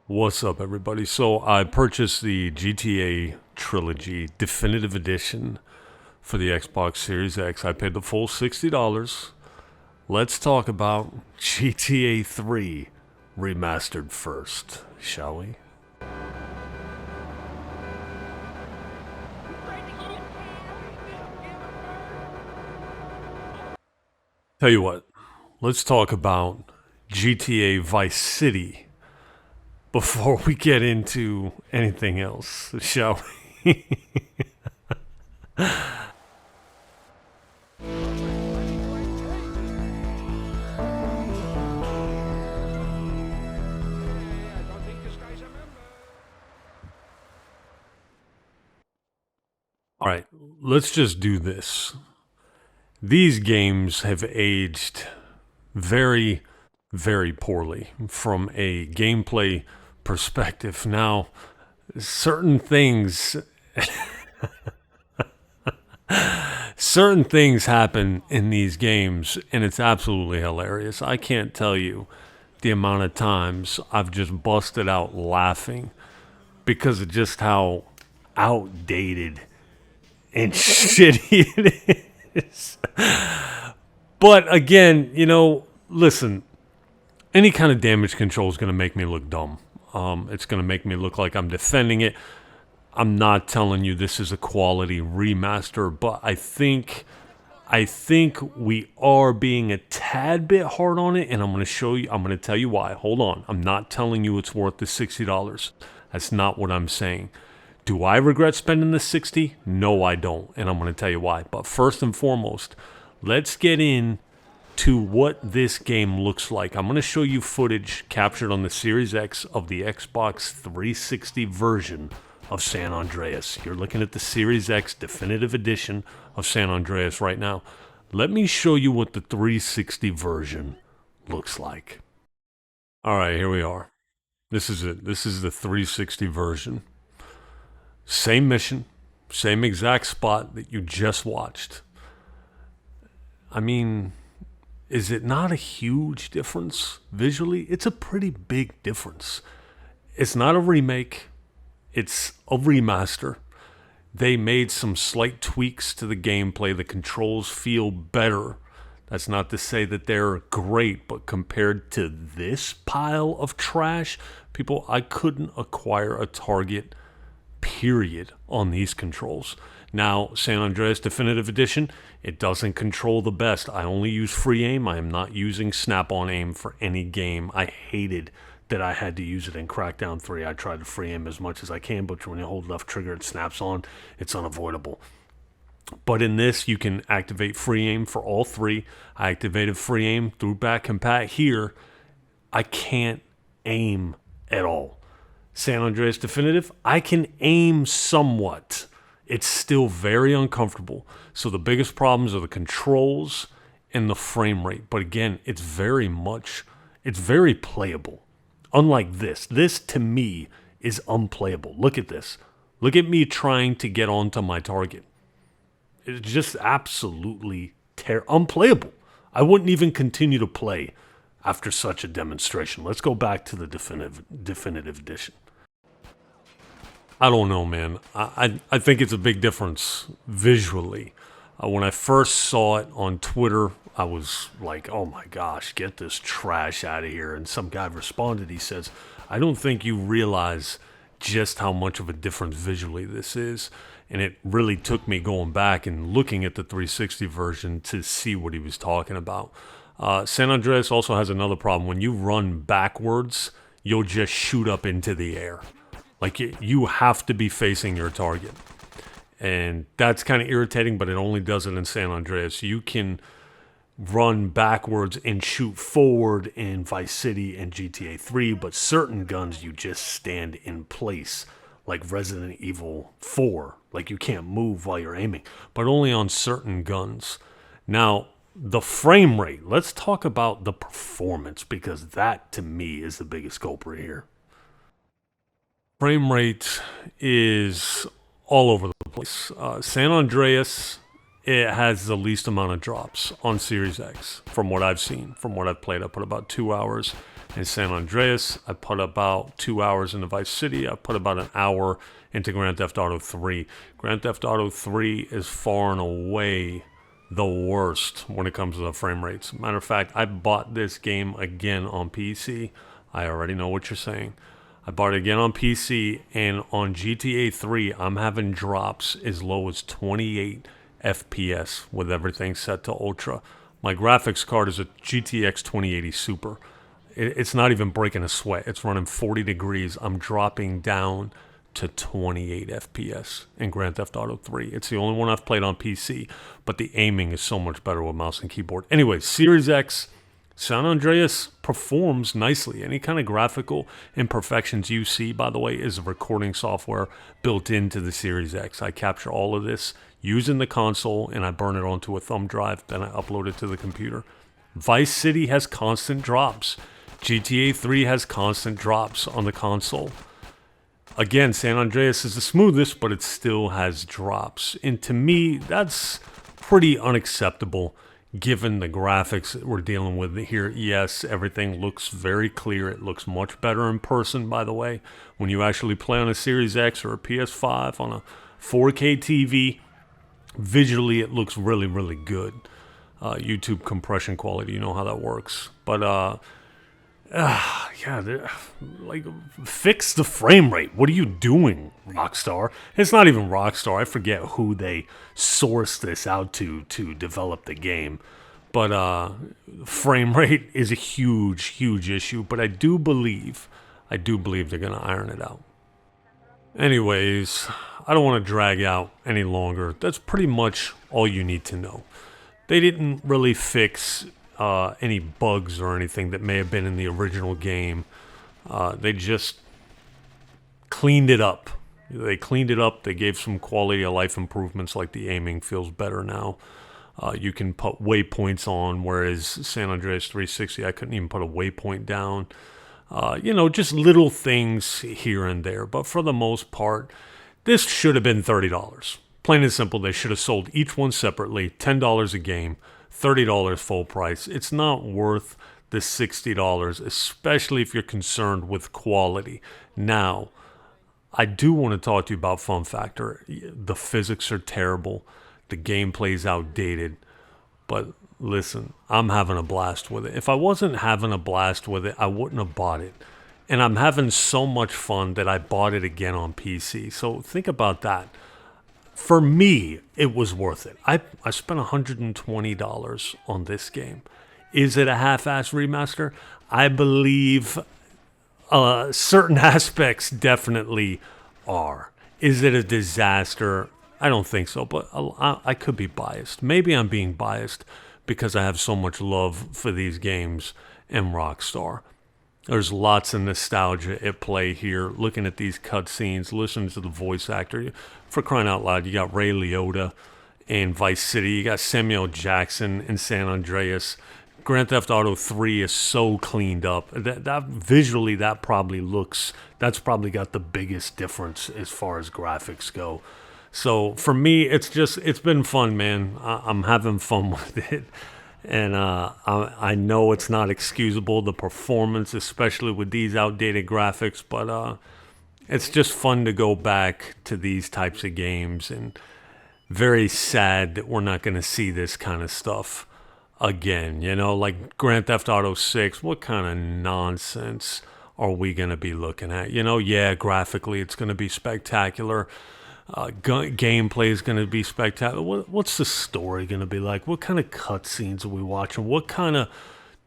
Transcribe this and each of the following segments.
What's up, everybody? So I purchased the GTA Trilogy Definitive Edition for the Xbox Series X. I paid the full $60. Let's talk about GTA 3 remastered first, shall we? Tell you what, let's talk about GTA Vice City before we get into anything else, shall we? All right, let's just do this. These games have aged very, very poorly from a gameplay perspective. Now, certain things certain things happen in these games and it's absolutely hilarious. I can't tell you the amount of times I've just busted out laughing because of just how outdated and shitty it is. But again, listen, any kind of damage control is going to make me look dumb. It's going to make me look like I'm defending it. I'm not telling you this is a quality remaster, but I think we are being a tad bit hard on it, and I'm going to show you. I'm going to tell you why. Hold on. I'm not telling you it's worth the $60. That's not what I'm saying. Do I regret spending the $60? No, I don't, and I'm going to tell you why. But first and foremost, let's get in to what this game looks like. I'm going to show you footage captured on the Series X of the Xbox 360 version of San Andreas. You're looking at the Series X Definitive Edition of San Andreas right now. Let me show you what the 360 version looks like. All right, here we are. This is it. This is the 360 version. Same mission, same exact spot that you just watched. I mean, is it not a huge difference visually? It's a pretty big difference. It's not a remake. It's a remaster. They made some slight tweaks to the gameplay. The controls feel better. That's not to say that they're great, but compared to this pile of trash, people, I couldn't acquire a target, period, on these controls. Now, San Andreas Definitive Edition, it doesn't control the best. I only use free aim. I am not using snap-on aim for any game. I hated that I had to use it in Crackdown 3. I tried to free aim as much as I can, but when you hold left trigger, it snaps on. It's unavoidable. But in this, you can activate free aim for all three. I activated free aim through back compat. Here, I can't aim at all. San Andreas Definitive, I can aim somewhat. It's still very uncomfortable. So the biggest problems are the controls and the frame rate. But again, it's very playable. Unlike this to me is unplayable. Look at this. Look at me trying to get onto my target. It's just absolutely unplayable. I wouldn't even continue to play after such a demonstration. Let's go back to the definitive edition. I don't know, man. I think it's a big difference visually. When I first saw it on Twitter, I was like, oh my gosh, get this trash out of here. And some guy responded, he says, I don't think you realize just how much of a difference visually this is. And it really took me going back and looking at the 360 version to see what he was talking about. San Andreas also has another problem. When you run backwards, you'll just shoot up into the air. Like you have to be facing your target. And that's kind of irritating, but it only does it in San Andreas. You can run backwards and shoot forward in Vice City and GTA 3, but certain guns you just stand in place, like Resident Evil 4. Like you can't move while you're aiming, but only on certain guns. Now, the frame rate. Let's talk about the performance, because that, to me, is the biggest culprit here. Frame rate is all over the place. San Andreas, it has the least amount of drops on Series X from what I've seen, from what I've played. I put about 2 hours. in San Andreas. I put about 2 hours into Vice City. I put about an hour into Grand Theft Auto 3. Grand Theft Auto 3 is far and away the worst when it comes to the frame rates. Matter of fact, I bought this game again on PC. I already know what you're saying. I bought it again on PC, and on GTA 3, I'm having drops as low as 28 FPS with everything set to ultra. My graphics card is a GTX 2080 Super. It's not even breaking a sweat. It's running 40 degrees. I'm dropping down to 28 FPS in Grand Theft Auto 3. It's the only one I've played on PC, but the aiming is so much better with mouse and keyboard. Anyway, Series X, San Andreas performs nicely. Any kind of graphical imperfections you see, by the way, is recording software built into the Series X. I capture all of this using the console, and I burn it onto a thumb drive, then I upload it to the computer. Vice City has constant drops. GTA 3 has constant drops on the console. Again, San Andreas is the smoothest, but it still has drops. And to me, that's pretty unacceptable given the graphics that we're dealing with here. Yes, everything looks very clear. It looks much better in person, by the way. When you actually play on a Series X or a PS5 on a 4K TV, visually it looks really, really good. YouTube compression quality, you know how that works. But like, fix the frame rate. What are you doing, Rockstar? It's not even Rockstar. I forget who they sourced this out to develop the game. But frame rate is a huge, huge issue. But I do believe they're going to iron it out. Anyways, I don't want to drag out any longer. That's pretty much all you need to know. They didn't really fix any bugs or anything that may have been in the original game. They just cleaned it up. They cleaned it up. They gave some quality of life improvements, like the aiming feels better now. You can put waypoints on, whereas San Andreas 360, I couldn't even put a waypoint down. Just little things here and there. But for the most part, this should have been $30. Plain and simple, they should have sold each one separately, $10 a game. $30 full price. It's not worth the $60, especially if you're concerned with quality. Now, I do want to talk to you about fun factor. The physics are terrible. The gameplay is outdated. But listen, I'm having a blast with it. If I wasn't having a blast with it, I wouldn't have bought it. And I'm having so much fun that I bought it again on PC. So think about that. For me, it was worth it. I spent $120 on this game. Is it a half-ass remaster? I believe certain aspects definitely are. Is it a disaster? I don't think so, but I could be biased. Maybe I'm being biased because I have so much love for these games and Rockstar. There's lots of nostalgia at play here. Looking at these cutscenes, listening to the voice actor. For crying out loud, you got Ray Liotta in Vice City. You got Samuel Jackson in San Andreas. Grand Theft Auto 3 is so cleaned up. That visually, that's probably got the biggest difference as far as graphics go. So for me, it's been fun, man. I'm having fun with it. And I know it's not excusable, the performance, especially with these outdated graphics, but it's just fun to go back to these types of games, and very sad that we're not going to see this kind of stuff again. Like Grand Theft Auto 6, what kind of nonsense are we going to be looking at? Yeah, graphically it's going to be spectacular. Gameplay is going to be spectacular. What's the story going to be like? What kind of cutscenes are we watching? What kind of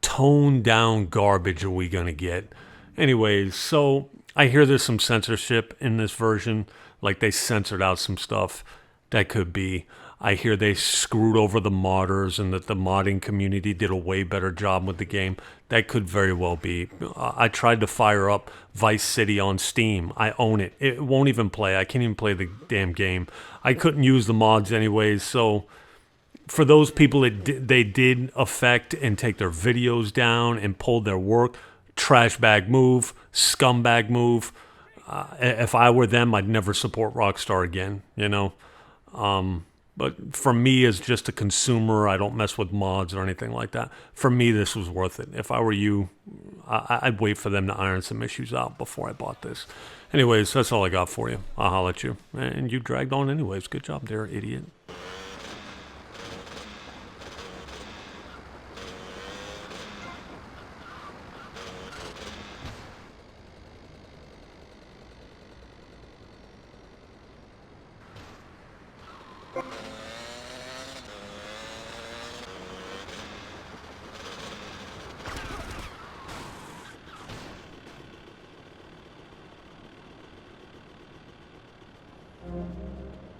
toned down garbage are we going to get? Anyways, so I hear there's some censorship in this version. Like they censored out some stuff. That could be. I hear they screwed over the modders and that the modding community did a way better job with the game. That could very well be. I tried to fire up Vice City on Steam. I own it. It won't even play. I can't even play the damn game. I couldn't use the mods anyways. So for those people that they did affect and take their videos down and pull their work, trash bag move, scumbag move. If I were them, I'd never support Rockstar again, But for me, as just a consumer, I don't mess with mods or anything like that. For me, this was worth it. If I were you, I'd wait for them to iron some issues out before I bought this. Anyways, that's all I got for you. I'll holler at you. And you dragged on anyways. Good job there, idiot.